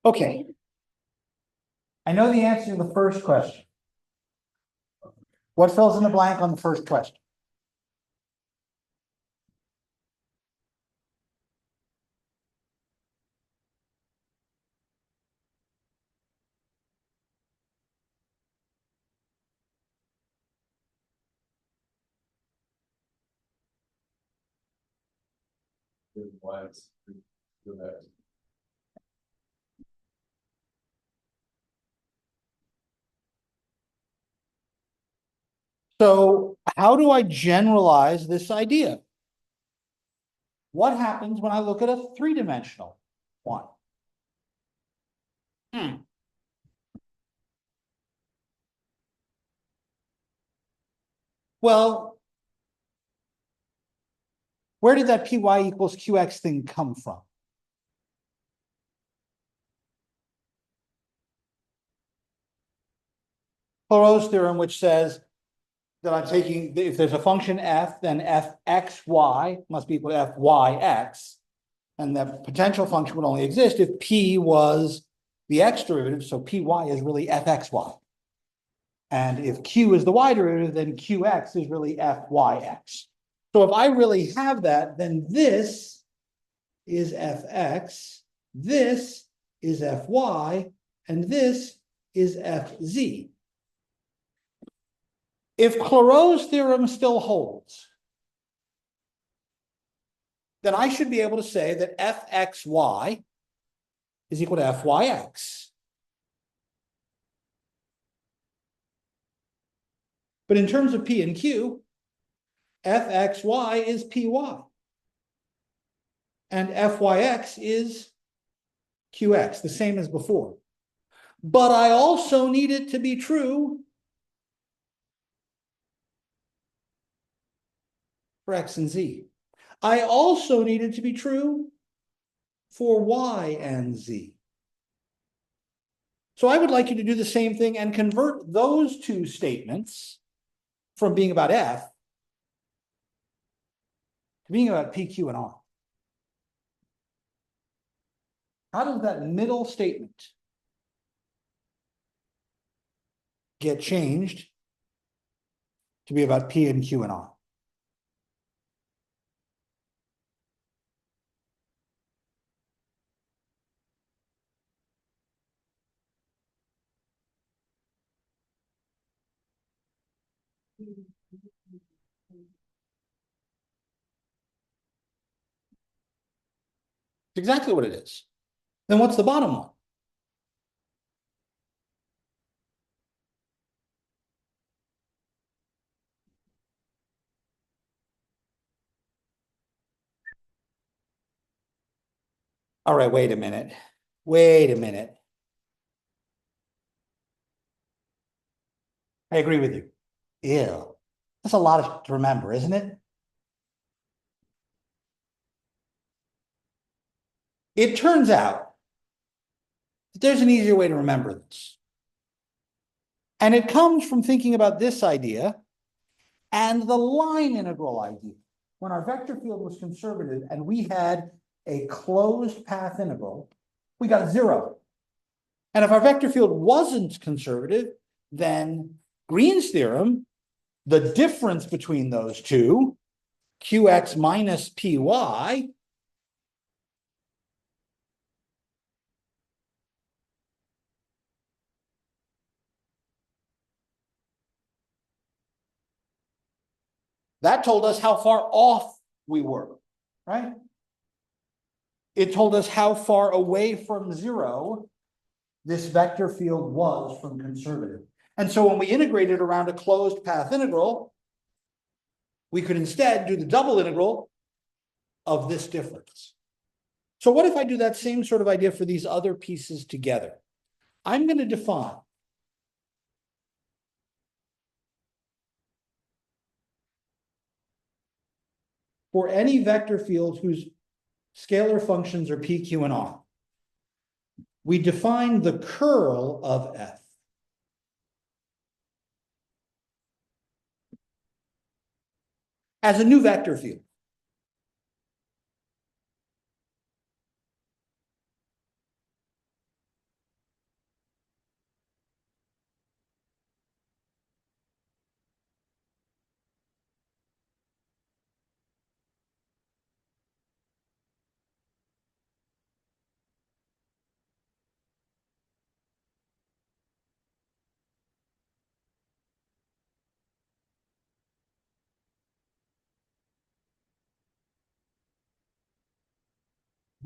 Okay. I know the answer to the first question. What fills in the blank on the first question? So how do I generalize this idea? What happens when I look at a three-dimensional one? Well, where did that Py equals Qx thing come from? Clause's theorem, which says that I'm taking, if there's a function f, then fxy must be equal to fyx. And that potential function would only exist if p was the x derivative, so py is really fxy. And if q is the y derivative, then qx is really fyx. So if I really have that, then this is fx, this is fy, and this is fz. If Clause's theorem still holds, then I should be able to say that fxy is equal to fyx. But in terms of p and q, fxy is py, and fyx is qx, the same as before. But I also need it to be true for x and z. I also need it to be true for y and z. So I would like you to do the same thing and convert those two statements from being about f to being about p, q, and r. How does that middle statement get changed to be about p and q and r? It's exactly what it is. Then what's the bottom one? All right, wait a minute. Wait a minute. I agree with you. Ew. That's a lot to remember, isn't it? It turns out that there's an easier way to remember this. And it comes from thinking about this idea and the line integral idea. When our vector field was conservative and we had a closed path integral, we got 0. And if our vector field wasn't conservative, then Green's theorem, the difference between those two, qx minus py, that told us how far off we were, right? It told us how far away from 0 this vector field was from conservative. And so when we integrated around a closed path integral, we could instead do the double integral of this difference. So what if I do that same sort of idea for these other pieces together? I'm going to define for any vector field whose scalar functions are p, q, and r, we define the curl of f as a new vector field.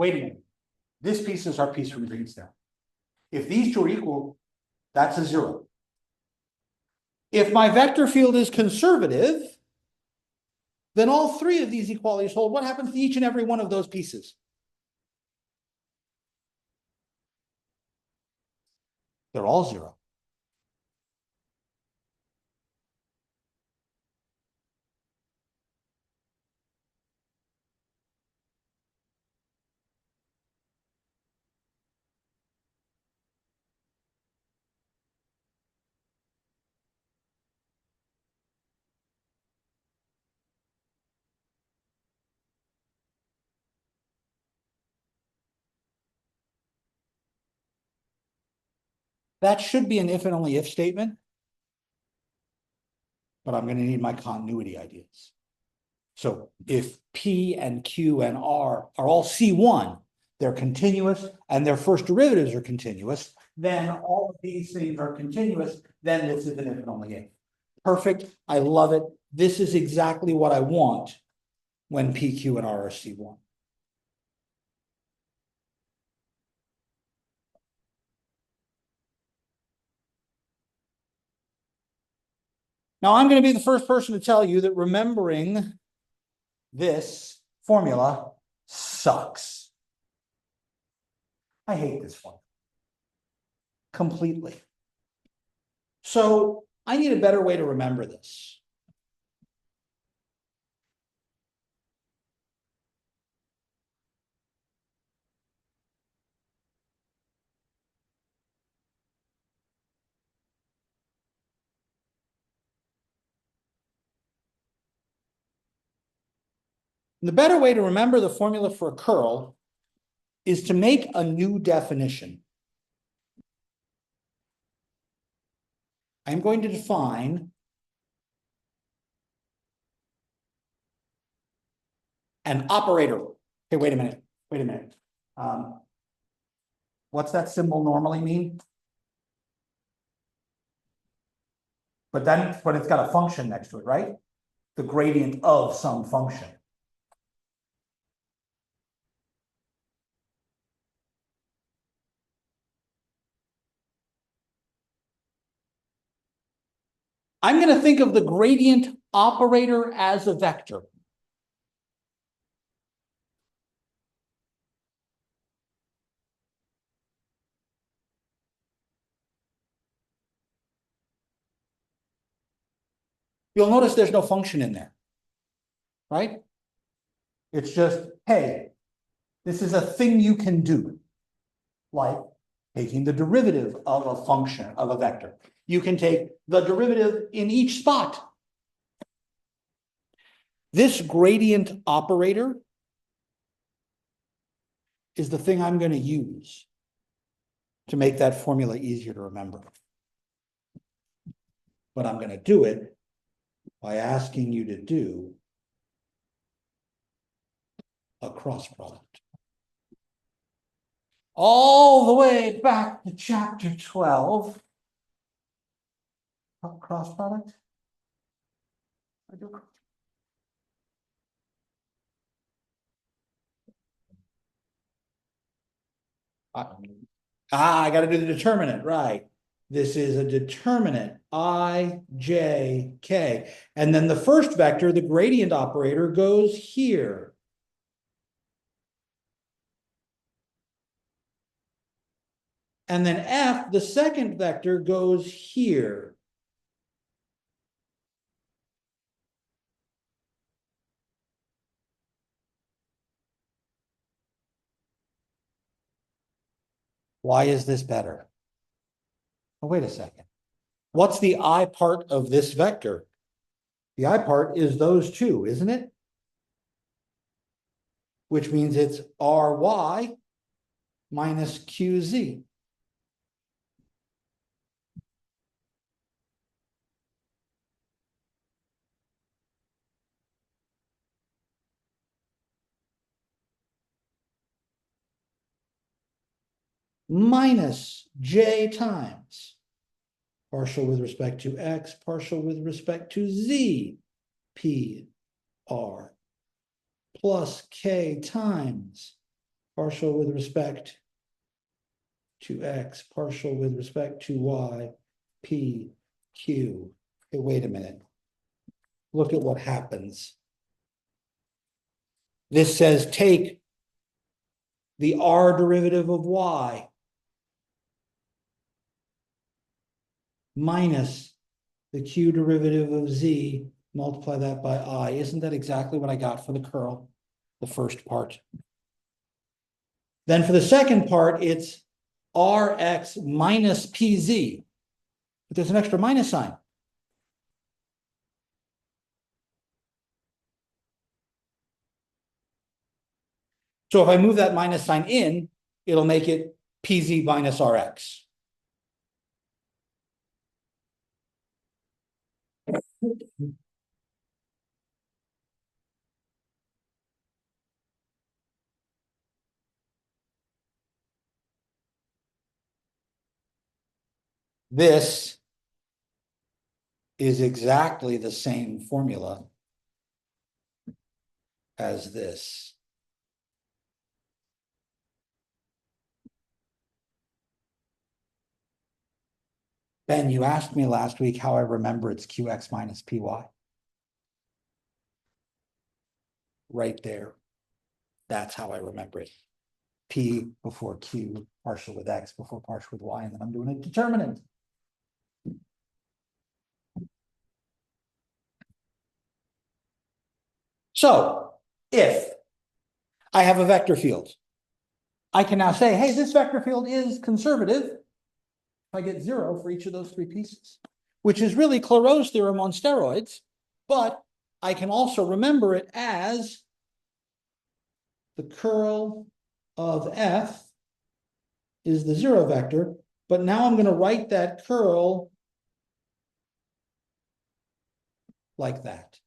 wait a minute. This piece is our piece from Green's theorem. If these two are equal, that's a zero. If my vector field is conservative, then all three of these equalities hold. What happens to each and every one of those pieces? They're all zero. That should be an if and only if statement, but I'm going to need my continuity ideas. So if P and Q and R are all C1, they're continuous, and their first derivatives are continuous, then all of these things are continuous, then this is an if and only if. Perfect. I love it. This is exactly what I want when P, Q, and R are C1. Now, I'm going to be the first person to tell you that remembering this formula sucks. I hate this one completely. So I need a better way to remember this. The better way to remember the formula for a curl is to make a new definition. I'm going to define an operator. Hey, wait a minute. Wait a minute. What's that symbol normally mean? But it's got a function next to it, right? The gradient of some function. I'm going to think of the gradient operator as a vector. You'll notice there's no function in there, right? It's just, hey, this is a thing you can do, like taking the derivative of a function of a vector. You can take the derivative in each spot. This gradient operator is the thing I'm going to use to make that formula easier to remember. But I'm going to do it by asking you to do a cross product. All the way back to chapter 12. Cross product? I do. I got to do the determinant, right? This is a determinant, I, J, K. And then the first vector, the gradient operator, goes here. And then F, the second vector, goes here. Why is this better? Oh, wait a second. What's the I part of this vector? The I part is those two, isn't it? Which means it's Ry minus QZ. Minus J times partial with respect to X, partial with respect to Z, P, R, plus K times partial with respect to x, partial with respect to y, p, q. Okay, wait a minute. Look at what happens. This says take the r derivative of y minus the q derivative of z, multiply that by I. Isn't that exactly what I got for the curl, the first part? Then for the second part, it's Rx minus PZ. But there's an extra minus sign. So if I move that minus sign in, it'll make it PZ minus Rx. This is exactly the same formula as this. Ben, you asked me last week how I remember it's QX minus PY. Right there. That's how I remember it. P before Q, partial with X before partial with Y, and then I'm doing a determinant. So if I have a vector field, I can now say, hey, this vector field is conservative if I get 0 for each of those three pieces, which is really Clairaut's theorem on steroids, but I can also remember it as the curl of F is the 0 vector, but now I'm going to write that curl like that,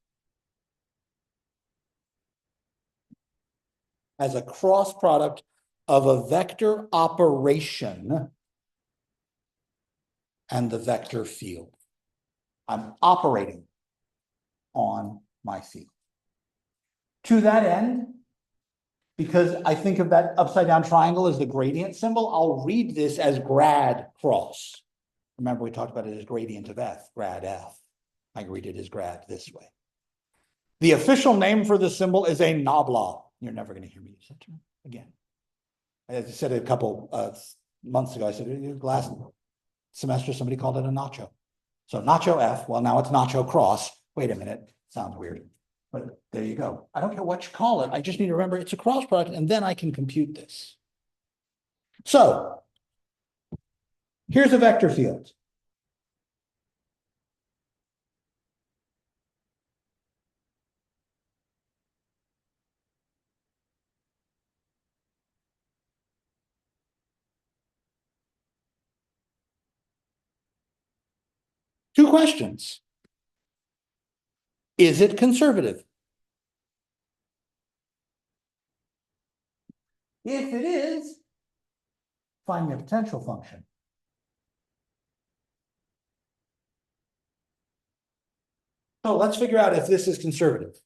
as a cross product of a vector operation and the vector field. I'm operating on my field. To that end, because I think of that upside down triangle as the gradient symbol, I'll read this as grad cross. Remember, we talked about it as gradient of F, grad F. I read it as grad this way. The official name for this symbol is a nabla. You're never going to hear me use that term again. As I said a couple months ago, I said last semester somebody called it a nacho. So nacho F, well, now it's nacho cross. Wait a minute, sounds weird. But there you go. I don't care what you call it. I just need to remember it's a cross product, and then I can compute this. So here's a vector field. Two questions. Is it conservative? If it is, find the potential function. So let's figure out if this is conservative.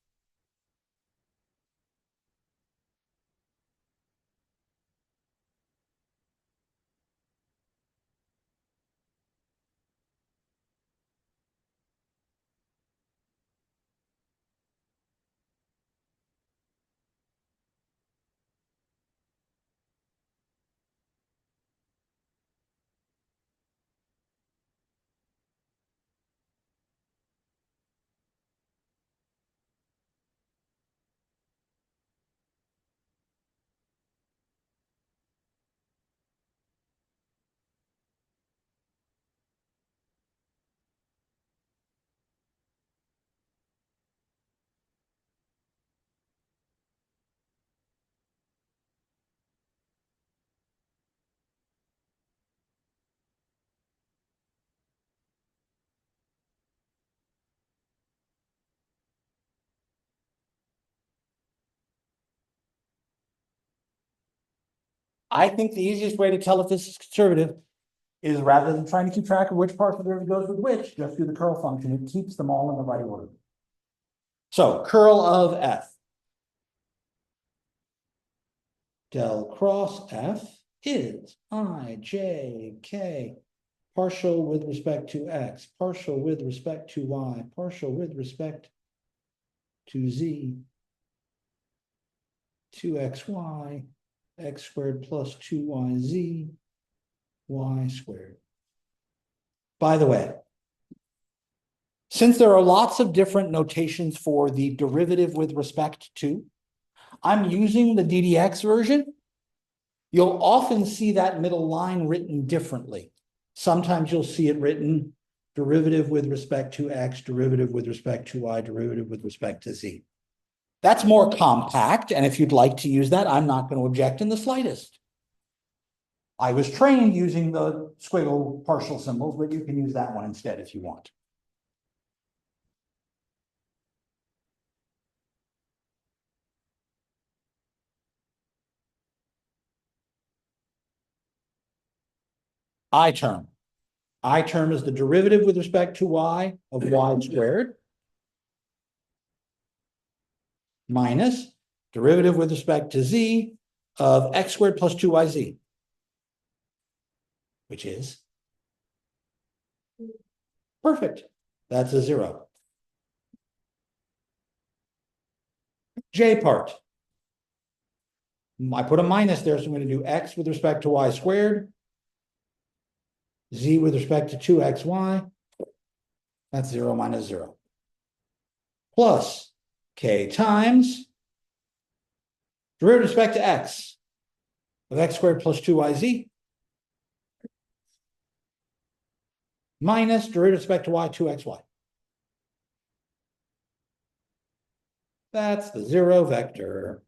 I think the easiest way to tell if this is conservative is, rather than trying to keep track of which part of the derivative goes with which, just do the curl function. It keeps them all in the right order. So curl of F. del cross f is I, j, k, partial with respect to x, partial with respect to y, partial with respect to z, 2xy, x squared plus 2yz, y squared. By the way, since there are lots of different notations for the derivative with respect to, I'm using the ddx version. You'll often see that middle line written differently. Sometimes you'll see it written derivative with respect to x, derivative with respect to y, derivative with respect to z. That's more compact, and if you'd like to use that, I'm not going to object in the slightest. I was trained using the squiggle partial symbols, but you can use that one instead if you want. I term. I term is the derivative with respect to y of y squared minus derivative with respect to z of x squared plus 2yz, which is perfect. That's a 0. J part. I put a minus there, so I'm going to do x with respect to y squared, z with respect to 2xy. That's 0 minus 0. Plus k times derivative with respect to x of x squared plus 2yz minus derivative with respect to y, 2xy. That's the 0 vector.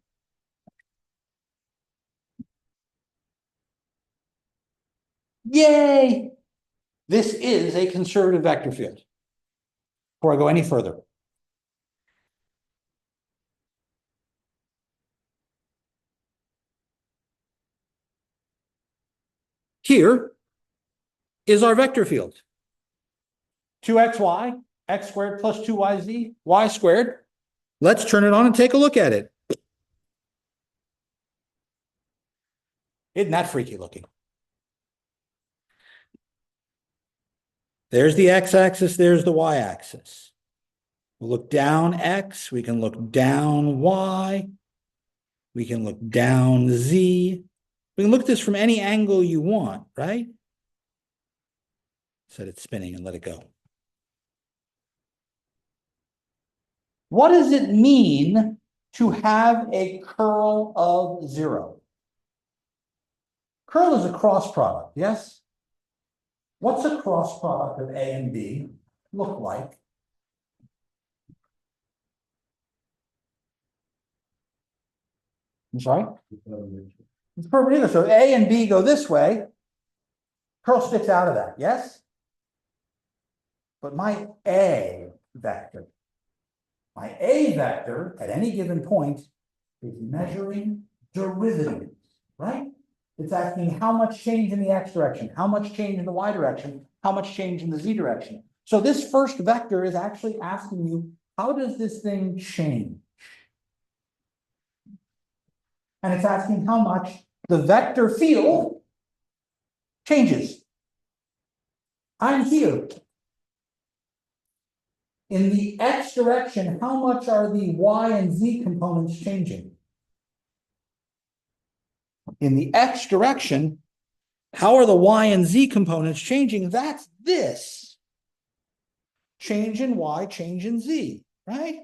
Yay! This is a conservative vector field. Before I go any further, here is our vector field. 2xy, x squared plus 2yz, y squared. Let's turn it on and take a look at it. Isn't that freaky looking? There's the x-axis, there's the y-axis. We'll look down x, we can look down y, we can look down z. We can look at this from any angle you want, right? Set it spinning and let it go. What does it mean to have a curl of 0? Curl is a cross product, yes? What's a cross product of A and B look like? I'm sorry? It's perpendicular. So A and B go this way. Curl sticks out of that, yes? But my A vector at any given point is measuring derivatives, right? It's asking how much change in the x direction, how much change in the y direction, how much change in the z direction. So this first vector is actually asking you, how does this thing change? And it's asking how much the vector field changes. I'm here. In the x direction, how much are the y and z components changing? In the x direction, how are the y and z components changing? That's this. Change in y, change in z, right?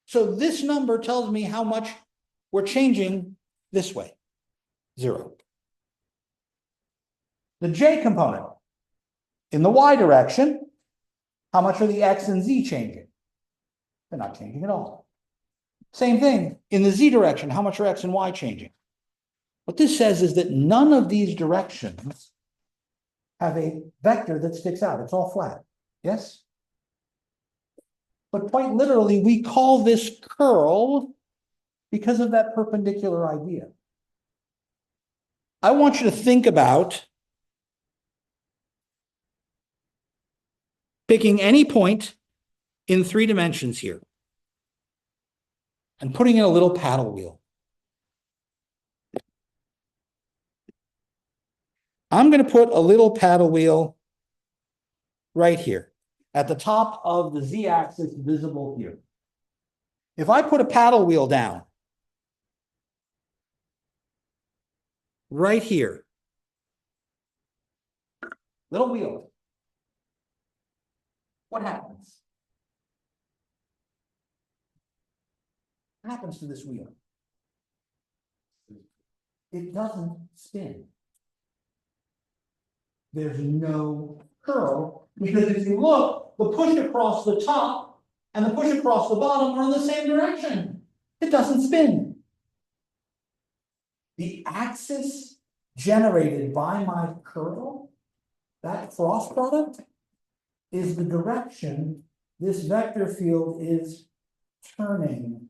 So this number tells me how much we're changing this way, 0. The j component, in the y direction, how much are the x and z changing? They're not changing at all. Same thing, in the z direction, how much are x and y changing? What this says is that none of these directions have a vector that sticks out. It's all flat, yes? But quite literally, we call this curl because of that perpendicular idea. I want you to think about picking any point in 3 dimensions here and putting in a little paddle wheel. I'm going to put a little paddle wheel right here at the top of the z-axis visible here. If I put a paddle wheel down right here, little wheel, what happens? What happens to this wheel? It doesn't spin. There's no curl, because if you look, the push across the top and the push across the bottom are in the same direction. It doesn't spin. The axis generated by my curl, that cross product, is the direction this vector field is turning.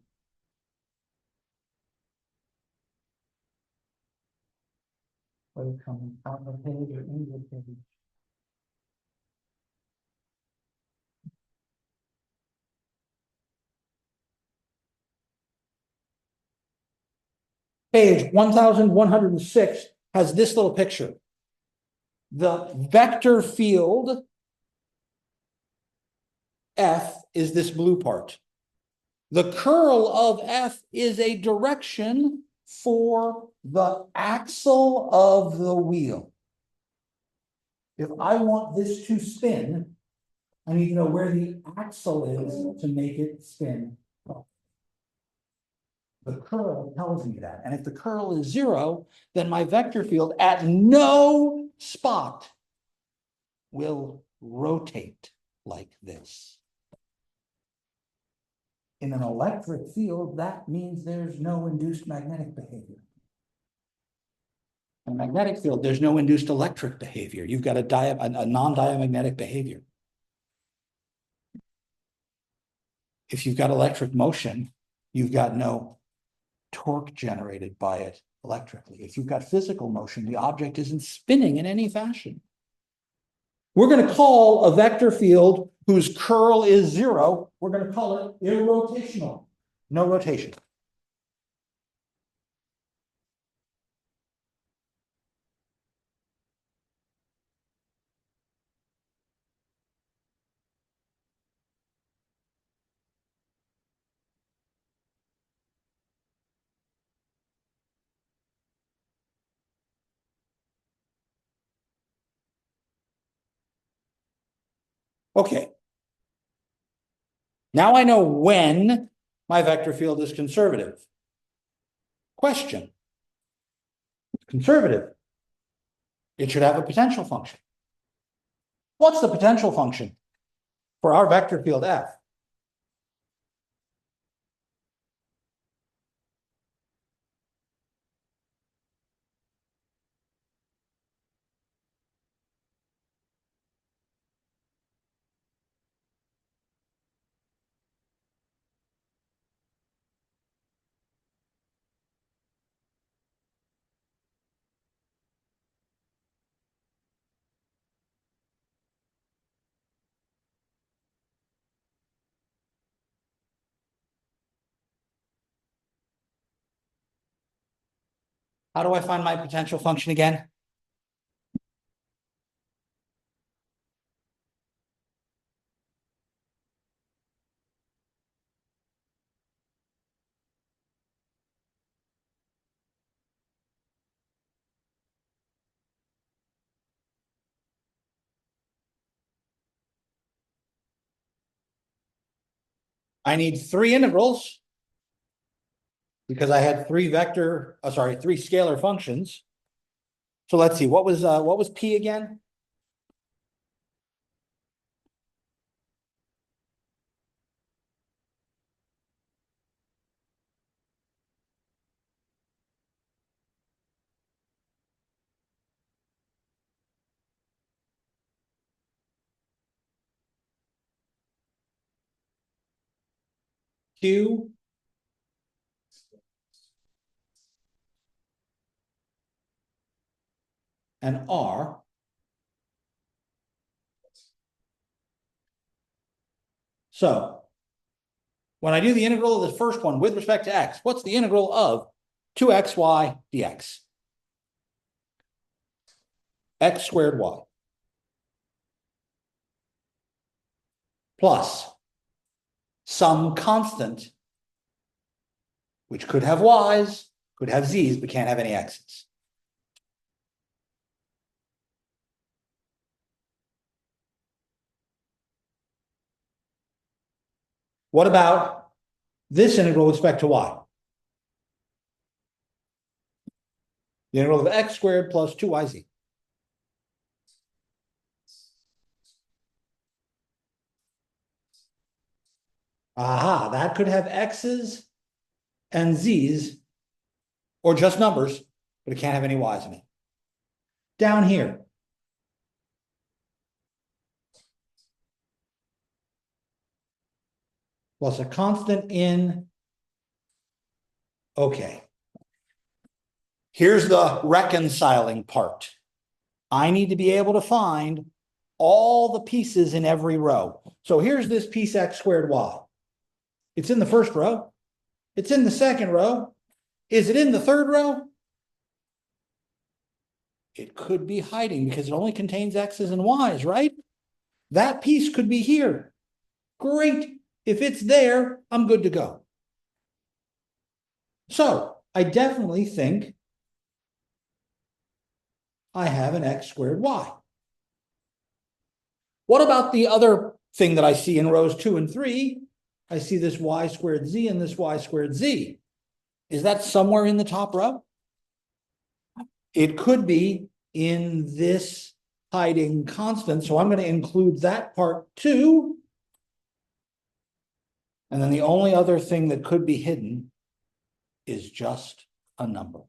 Whether coming on the page or in the page. Page 1106 has this little picture. The vector field F is this blue part. The curl of F is a direction for the axle of the wheel. If I want this to spin, I need to know where the axle is to make it spin. The curl tells me that. And if the curl is 0, then my vector field at no spot will rotate like this. In an electric field, that means there's no induced magnetic behavior. In a magnetic field, there's no induced electric behavior. You've got a non-diamagnetic behavior. If you've got electric motion, you've got no torque generated by it electrically. If you've got physical motion, the object isn't spinning in any fashion. We're going to call a vector field whose curl is 0, we're going to call it irrotational. No rotation. Okay. Now I know when my vector field is conservative. Question. Conservative. It should have a potential function. What's the potential function for our vector field F? How do I find my potential function again? I need 3 integrals because I had 3 scalar functions. So let's see, what was P again? Q and R. So when I do the integral of the first one with respect to x, what's the integral of 2xy dx? x squared y plus some constant, which could have y's, could have z's, but can't have any x's. What about this integral with respect to y? The integral of x squared plus 2yz. Aha, that could have x's and z's, or just numbers, but it can't have any y's in it. Down here, plus a constant in, okay. Here's the reconciling part. I need to be able to find all the pieces in every row. So here's this piece x squared y. It's in the first row. It's in the second row. Is it in the third row? It could be hiding because it only contains x's and y's, right? That piece could be here. Great. If it's there, I'm good to go. So I definitely think I have an x squared y. What about the other thing that I see in rows 2 and 3? I see this y squared z and this y squared z. Is that somewhere in the top row? It could be in this hiding constant, so I'm going to include that part too. And then the only other thing that could be hidden is just a number.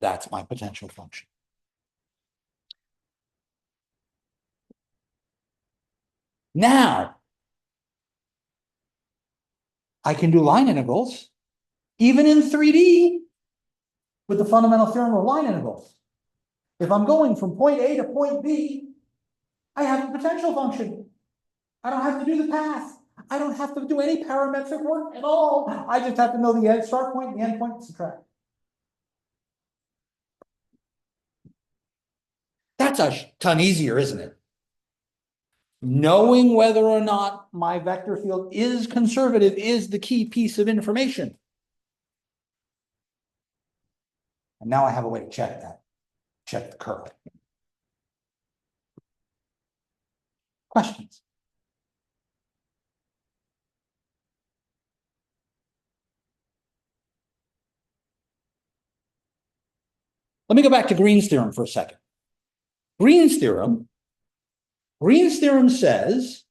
That's my potential function. Now, I can do line integrals, even in 3D, with the fundamental theorem of line integrals. If I'm going from point A to point B, I have a potential function. I don't have to do the path. I don't have to do any parametric work at all. I just have to know the start point and the end point and subtract. That's a ton easier, isn't it? Knowing whether or not my vector field is conservative is the key piece of information. And now I have a way to check that. Check the curve. Questions? Let me go back to Green's theorem for a second. Green's theorem says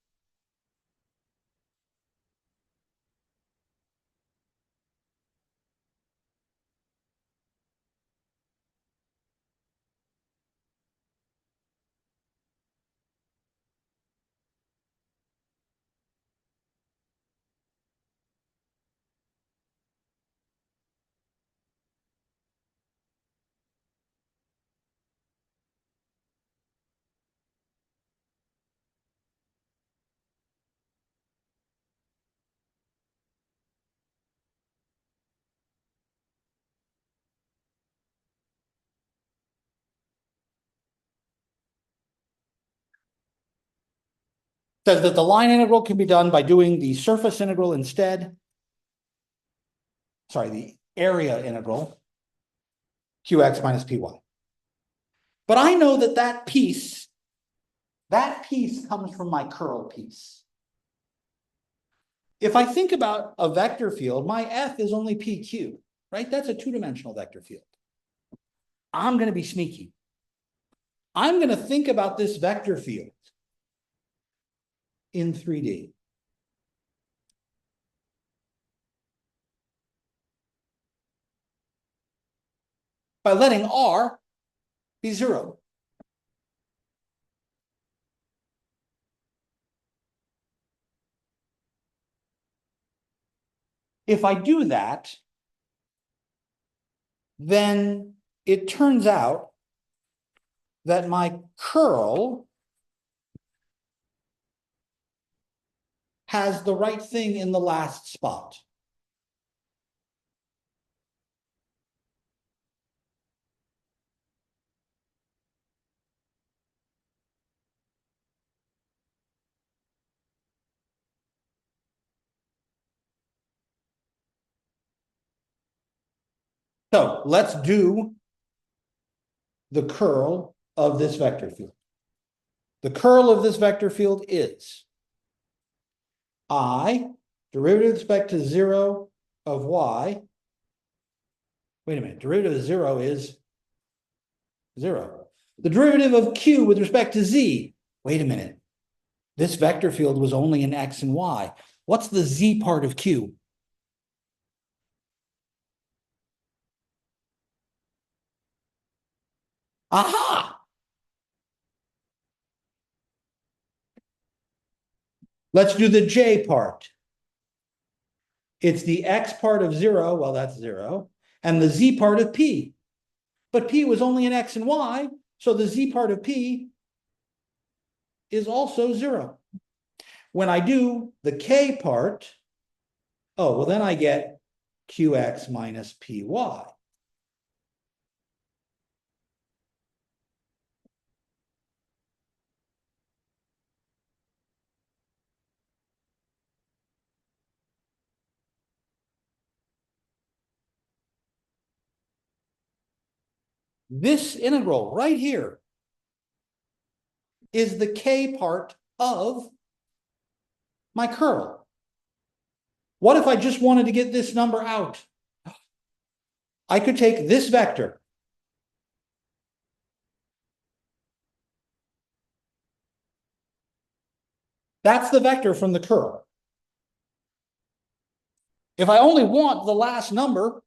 that the line integral can be done by doing the surface integral instead. Sorry, the area integral, qx minus py. But I know that that piece comes from my curl piece. If I think about a vector field, my f is only pq, right? That's a two-dimensional vector field. I'm going to be sneaky. I'm going to think about this vector field in 3D. By letting r be 0. If I do that, then it turns out that my curl has the right thing in the last spot. So let's do the curl of this vector field. The curl of this vector field is I, derivative with respect to 0 of y. Wait a minute, derivative of 0 is 0. The derivative of q with respect to z. Wait a minute. This vector field was only in x and y. What's the z part of q? Aha! Let's do the j part. It's the x part of 0, well, that's 0, and the z part of p. But p was only in x and y, so the z part of p is also 0. When I do the k part, oh, well, then I get qx minus py. This integral right here is the k part of my curl. What if I just wanted to get this number out? I could take this vector. That's the vector from the curl. If I only want the last number,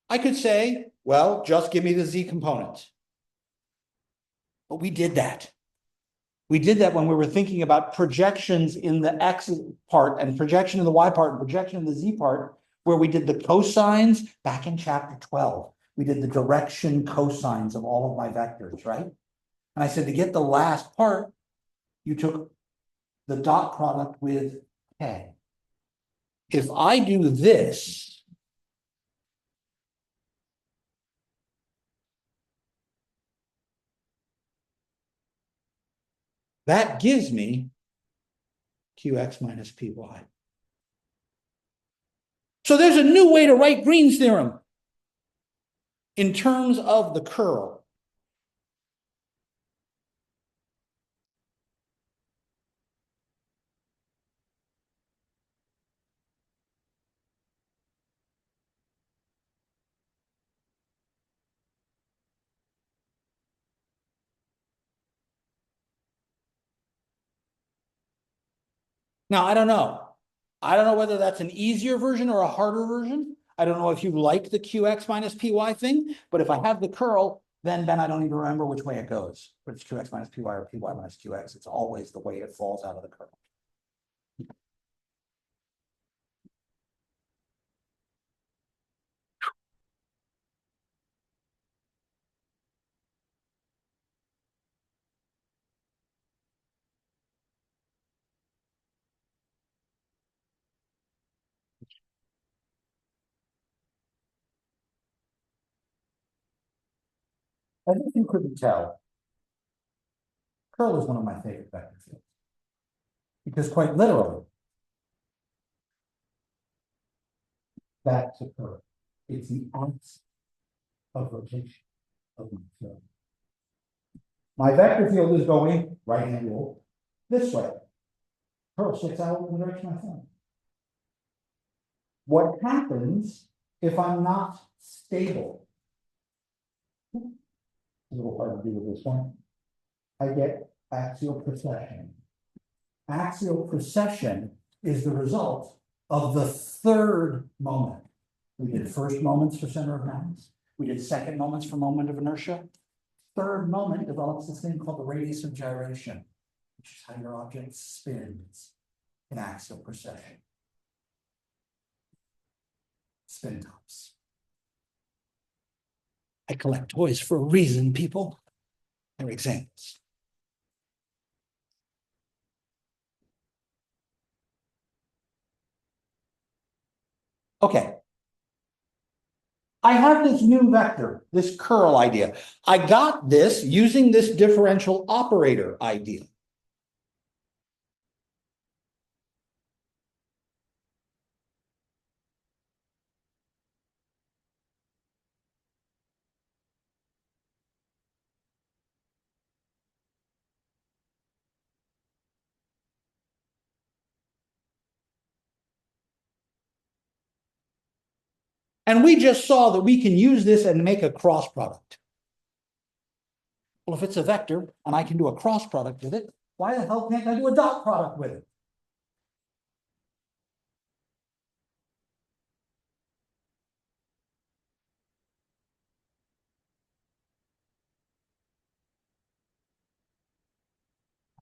I could say, well, just give me the z component. But we did that. We did that when we were thinking about projections in the x part and projection in the y part and projection in the z part, where we did the cosines back in chapter 12. We did the direction cosines of all of my vectors, right? And I said to get the last part, you took the dot product with k. If I do this, that gives me qx minus py. So there's a new way to write Green's theorem in terms of the curl. Now, I don't know. I don't know whether that's an easier version or a harder version. I don't know if you like the qx minus py thing, but if I have the curl, then I don't even remember which way it goes. But it's qx minus py or py minus qx. It's always the way it falls out of the curl. As if you couldn't tell, curl is one of my favorite vector fields. Because quite literally, that's a curl. It's the axis of rotation of my field. My vector field is going right-hand rule this way. Curl sticks out in the direction I think. What happens if I'm not stable? A little hard to do with this one. I get axial precession. Axial precession is the result of the third moment. We did first moments for center of mass. We did second moments for moment of inertia. Third moment develops this thing called the radius of gyration, which is how your object spins in axial precession. Spin tops. I collect toys for a reason, people. They're examples. Okay. I have this new vector, this curl idea. I got this using this differential operator idea. And we just saw that we can use this and make a cross product. Well, if it's a vector and I can do a cross product with it, why the hell can't I do a dot product with it?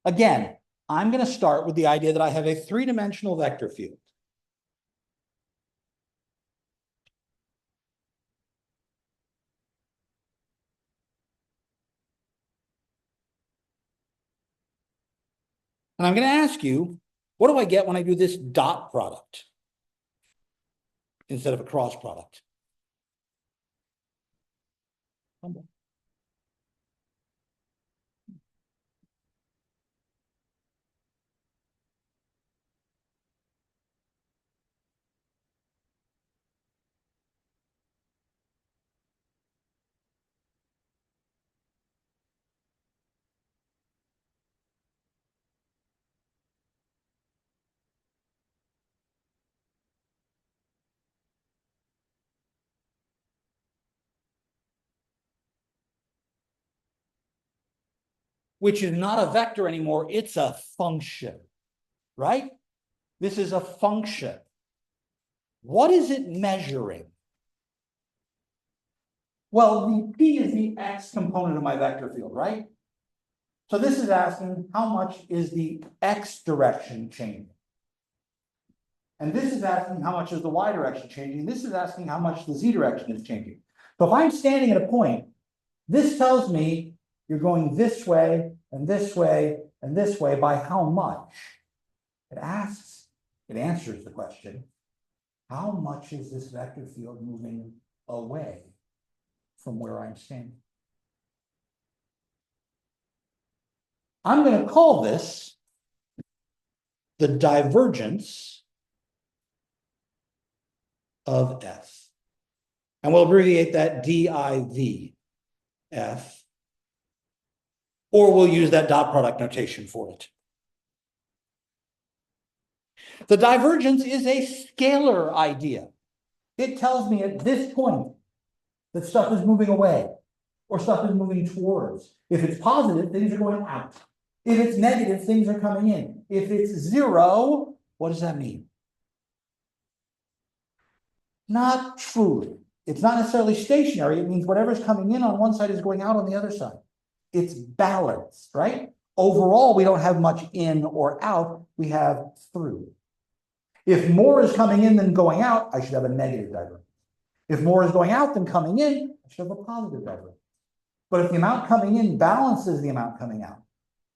Again, I'm going to start with the idea that I have a three-dimensional vector field. And I'm going to ask you, what do I get when I do this dot product instead of a cross product? Which is not a vector anymore, it's a function, right? This is a function. What is it measuring? Well, the P is the X component of my vector field, right? So this is asking how much is the X direction changing? And this is asking how much is the Y direction changing? This is asking how much the Z direction is changing. So if I'm standing at a point, this tells me you're going this way and this way and this way by how much? It answers the question, how much is this vector field moving away from where I'm standing? I'm going to call this the divergence of F. And we'll abbreviate that DIV-F, or we'll use that dot product notation for it. The divergence is a scalar idea. It tells me at this point that stuff is moving away or stuff is moving towards. If it's positive, things are going out. If it's negative, things are coming in. If it's zero, what does that mean? Not truly. It's not necessarily stationary. It means whatever's coming in on one side is going out on the other side. It's balanced, right? Overall, we don't have much in or out. We have through. If more is coming in than going out, I should have a negative divergence. If more is going out than coming in, I should have a positive divergence. But if the amount coming in balances the amount coming out,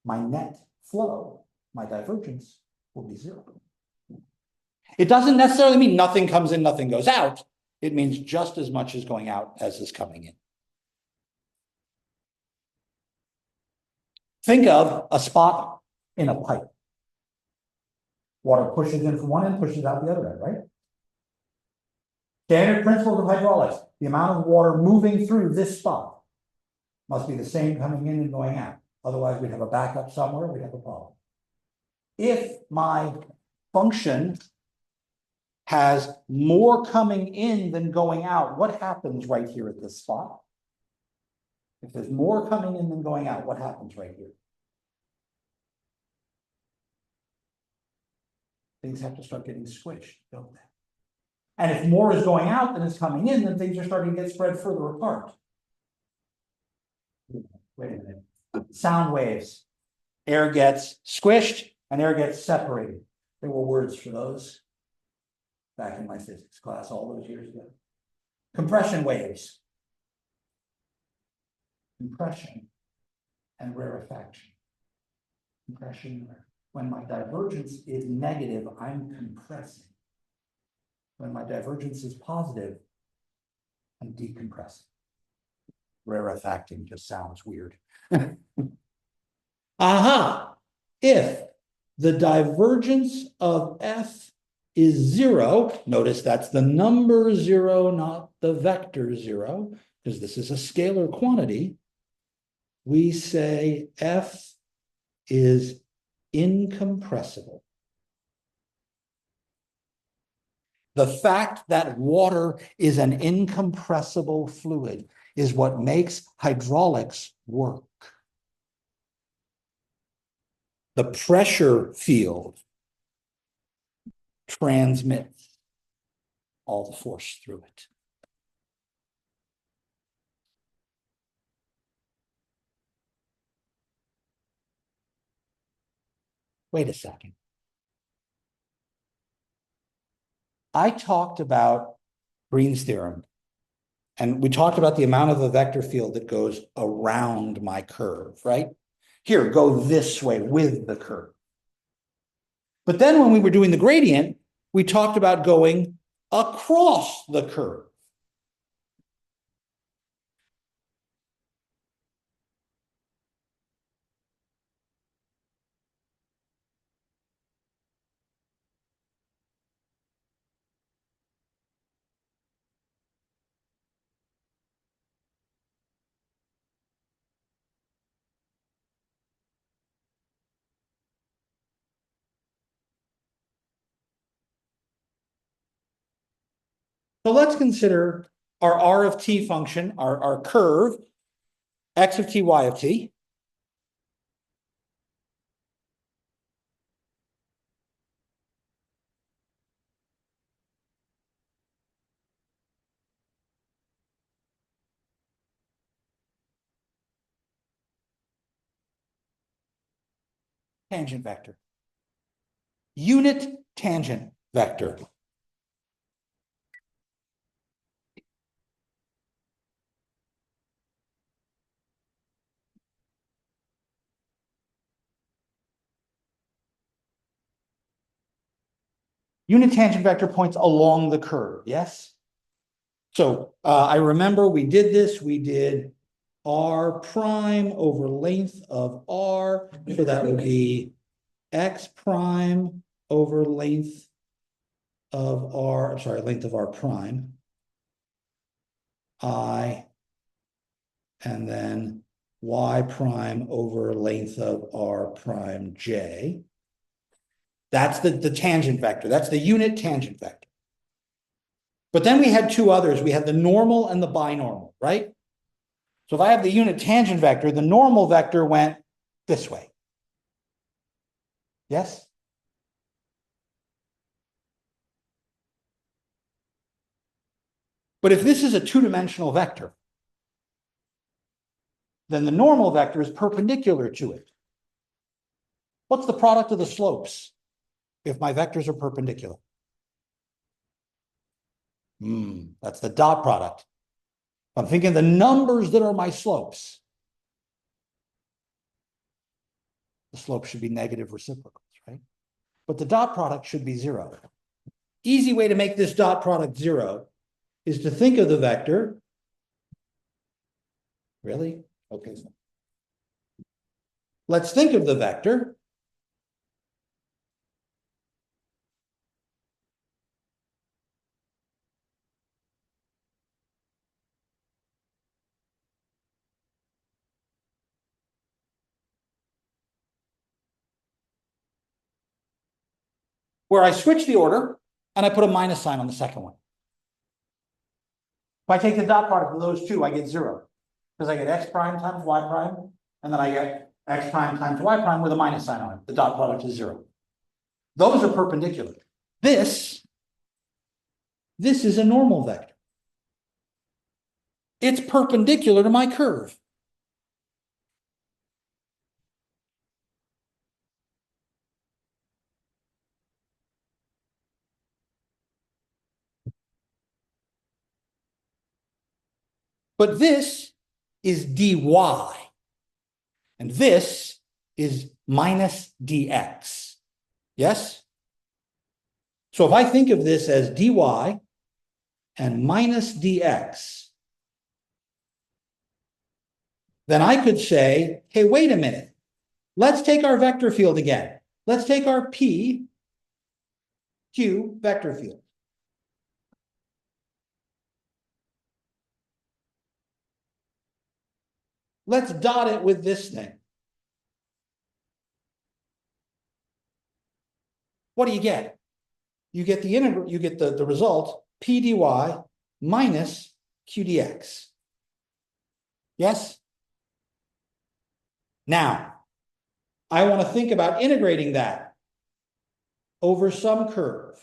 my net flow, my divergence, will be zero. It doesn't necessarily mean nothing comes in, nothing goes out. It means just as much is going out as is coming in. Think of a spot in a pipe. Water pushes in from one end, pushes out the other end, right? Standard principles of hydraulics. The amount of water moving through this spot must be the same coming in and going out. Otherwise, we'd have a backup somewhere, we'd have a problem. If my function has more coming in than going out, what happens right here at this spot? If there's more coming in than going out, what happens right here? Things have to start getting squished, don't they? And if more is going out than is coming in, then things are starting to get spread further apart. Wait a minute. Sound waves. Air gets squished and air gets separated. There were words for those back in my physics class all those years ago. Compression waves. Compression and rarefaction. Compression. When my divergence is negative, I'm compressing. When my divergence is positive, I'm decompressing. Rarefacting just sounds weird. Aha! If the divergence of F is zero, notice that's the number zero, not the vector zero, because this is a scalar quantity, we say F is incompressible. The fact that water is an incompressible fluid is what makes hydraulics work. The pressure field transmits all the force through it. Wait a second. I talked about Green's theorem, and we talked about the amount of a vector field that goes around my curve, right? Here, go this way with the curve. But then when we were doing the gradient, we talked about going across the curve. So let's consider our R of t function, our curve, x of t, y of t. Tangent vector. Unit tangent vector. Unit tangent vector points along the curve, yes? So I remember we did this, we did r prime over length of r, so that would be x prime over length of r, I'm sorry, length of r prime, I, and then y prime over length of r prime j. That's the tangent vector. That's the unit tangent vector. But then we had two others. We had the normal and the binormal, right? So if I have the unit tangent vector, the normal vector went this way. Yes? But if this is a two-dimensional vector, then the normal vector is perpendicular to it. What's the product of the slopes if my vectors are perpendicular? That's the dot product. I'm thinking the numbers that are my slopes. The slope should be negative reciprocals, right? But the dot product should be zero. Easy way to make this dot product zero is to think of the vector. Really? Okay. Let's think of the vector. Where I switch the order and I put a minus sign on the second one. If I take the dot product of those two, I get zero. Because I get x prime times y prime, and then I get x prime times y prime with a minus sign on it. The dot product is zero. Those are perpendicular. This is a normal vector. It's perpendicular to my curve. But this is dy, and this is minus dx. Yes? So if I think of this as dy and minus dx, then I could say, hey, wait a minute. Let's take our vector field again. Let's take our P, Q vector field. Let's dot it with this thing. What do you get? you get the integral, you get the result P dy minus Q dx. Yes? Now, I want to think about integrating that over some curve.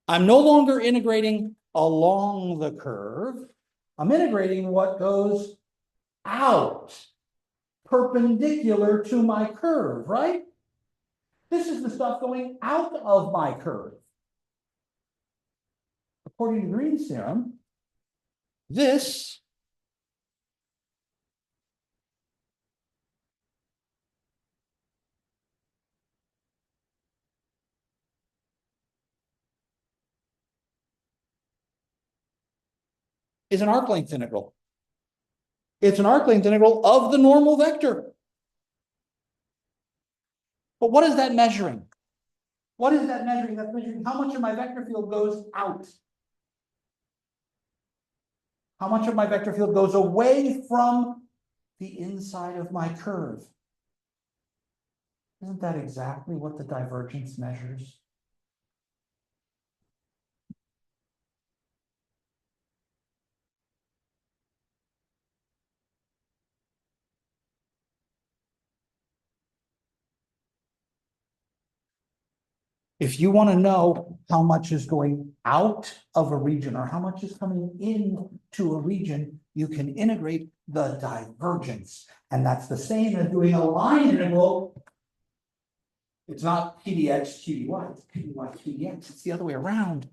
I'm no longer integrating along the curve. I'm integrating what goes out, perpendicular to my curve, right? This is the stuff going out of my curve. According to Green's theorem, this is an arc length integral. It's an arc length integral of the normal vector. But what is that measuring? What is that measuring? That's measuring how much of my vector field goes out. How much of my vector field goes away from the inside of my curve. Isn't that exactly what the divergence measures? If you want to know how much is going out of a region or how much is coming into a region, you can integrate the divergence. And that's the same as doing a line integral. It's not P dx Q dy, it's P dy Q dx. It's the other way around.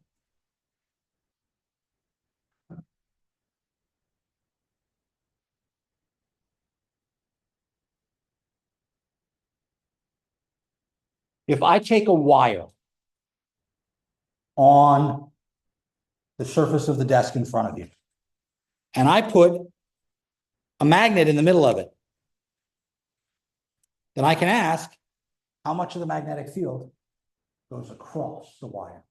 If I take a wire on the surface of the desk in front of you, and I put a magnet in the middle of it, then I can ask how much of the magnetic field goes across the wire.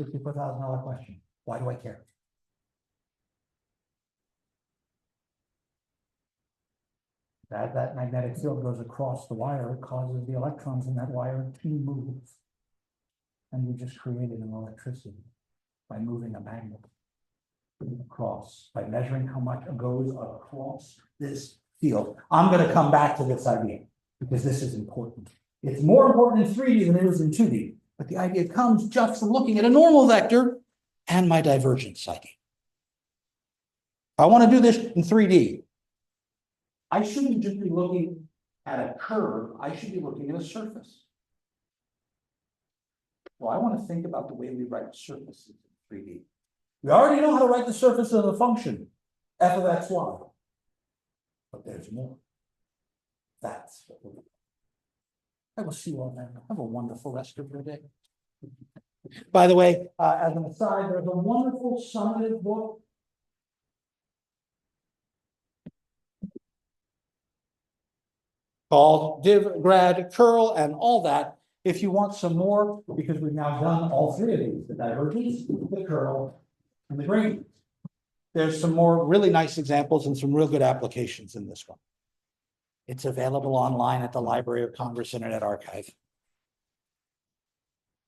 $64,000 question. Why do I care? As that magnetic field goes across the wire, it causes the electrons in that wire to move. And you just created an electricity by moving a magnet across, by measuring how much goes across this field. I'm going to come back to this idea because this is important. It's more important in 3D than it is in 2D. But the idea comes just from looking at a normal vector and my divergence idea. If I want to do this in 3D, I shouldn't just be looking at a curve, I should be looking at a surface. Well, I want to think about the way we write surfaces in 3D. We already know how to write the surface of the function, f of xy. But there's more. That's what we're doing. I will see you all then. Have a wonderful rest of your day. By the way, as an aside, there's a wonderful summative book called Div, Grad, Curl, and all that. If you want some more, because we've now done all three of these, the divergence, the curl, and the gradient. There's some more really nice examples and some real good applications in this one. It's available online at the Library of Congress Internet Archive.